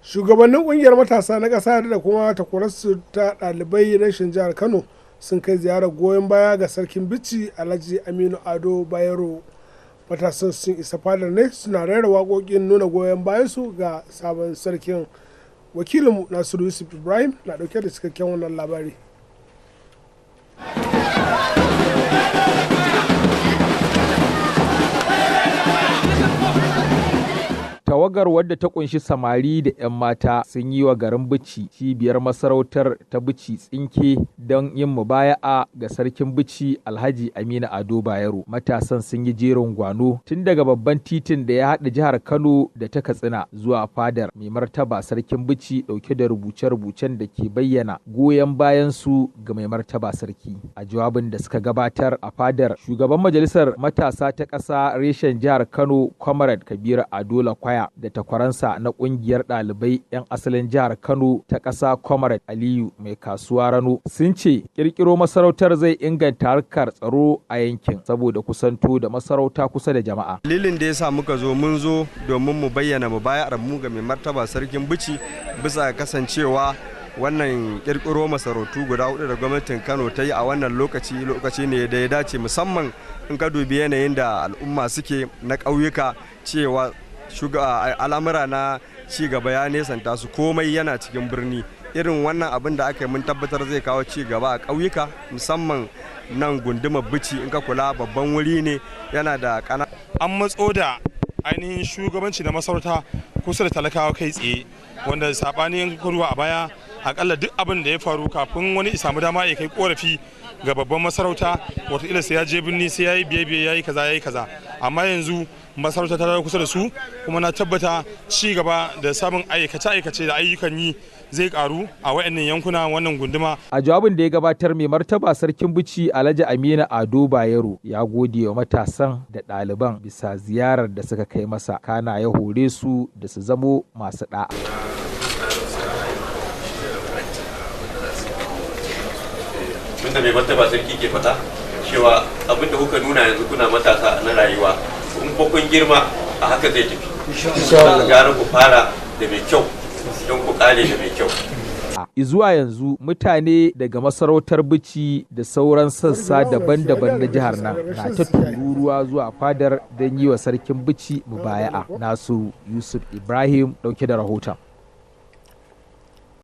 Shugabannin kungiyar matasa na ƙasa da kuma takwararsu ta ɗalibai rashin jihar Kano sun kai ziyarar goyon baya ga Sarkin Bichi Alhaji Aminu Ado Bayero. Matasan sun isa fadar ne suna rera waƙoƙin nuna goyon bayansu ga sabon sarkin. Wakilinmu Nasiru Yusuf Ibrahim na ɗauke da cikakken wannan labari. Tawagar wadda ta kunshi samari da 'yan mata sun yi wa garin Bichi cibiyar masarautar ta Bichi tsinke don yin mubaya'a ga Sarkin Bichi Alhaji Aminu Ado Bayero. Matasan sun yi jerin gwano tun daga babban titin da ya haɗa jihar Kano da ta Katsina zuwa fadar mai martaba Sarkin Bichi ɗauke da rubuce-rubucen da ke bayyana goyon bayan su ga mai martaba sarki. A jawabin da suka gabatar a fadar, shugaban Majalisar Matasa ta ƙasa reshen jihar Kano Comrade Kabiru Ado Lakwaya da takwaransa na kungiyar ɗalibai 'yan asalin jihar Kano ta ƙasa Comrade Aliyu mai kasuwa Rano sun ce ƙirƙiro masarautar zai inganta harkar tsaro a yankin saboda kusanto da masarauta kusa da jama'a. Dalilin da yasa muka zo mun zo domin mu bayyana mubaya'ar mu ga mai martaba Sarkin Bichi bisa kasancewa wannan ƙirƙiro masarautu guda 4 da gwamnatin Kano ta yi a wannan lokaci ne da ya dace, musamman in ka dubi yanayin da al'umma suke na ƙauyuka, cewa al'amura na ci gaba ya nesanta su, komai yana cikin birni. Irin wannan abin da aka yi mun tabbatar zai kawo ci gaba a ƙauyuka, musamman nan gundumar Bichi in ka kula babban wuri ne, yana da an matso da ainihin shugabanci da masarauta kusa da talakawa kai tsaye, wanda sabanin ruwa a baya akalla duk abin da ya faru kafin wani samu dama ya kai korafi ga babban masarauta, wataƙila sai ya je birni sai ya yi biye-biye ya yi kaza, amma yanzu masarauta ta dawo kusa da su, kuma na tabbata ci gaba da samun aikace-aikace da ayyukan yi zai karu a wayannan yankuna, wannan gunduma. A jawabin da ya gabatar, mai martaba Sarkin Bichi Alhaji Aminu Ado Bayero ya gode wa matasan da ɗaliban bisa ziyarar da suka kai masa, kana ya hore su da su zamo masu ɗa'a. Tunda mai martaba sarki ke faɗa cewa abin da kuka nuna yanzu kuna matasa na rayuwa, in kun girma a haka zai tafi. Gara ku fara da mai kyau don ku kare da mai kyau. Zuwa yanzu mutane daga masarautar Bichi da sauran sassa daban-daban na jihar nan na ta tururuwa zuwa fadar don yi wa Sarkin Bichi mubaya'a. Nasiru Yusuf Ibrahim ɗauke da rahoton.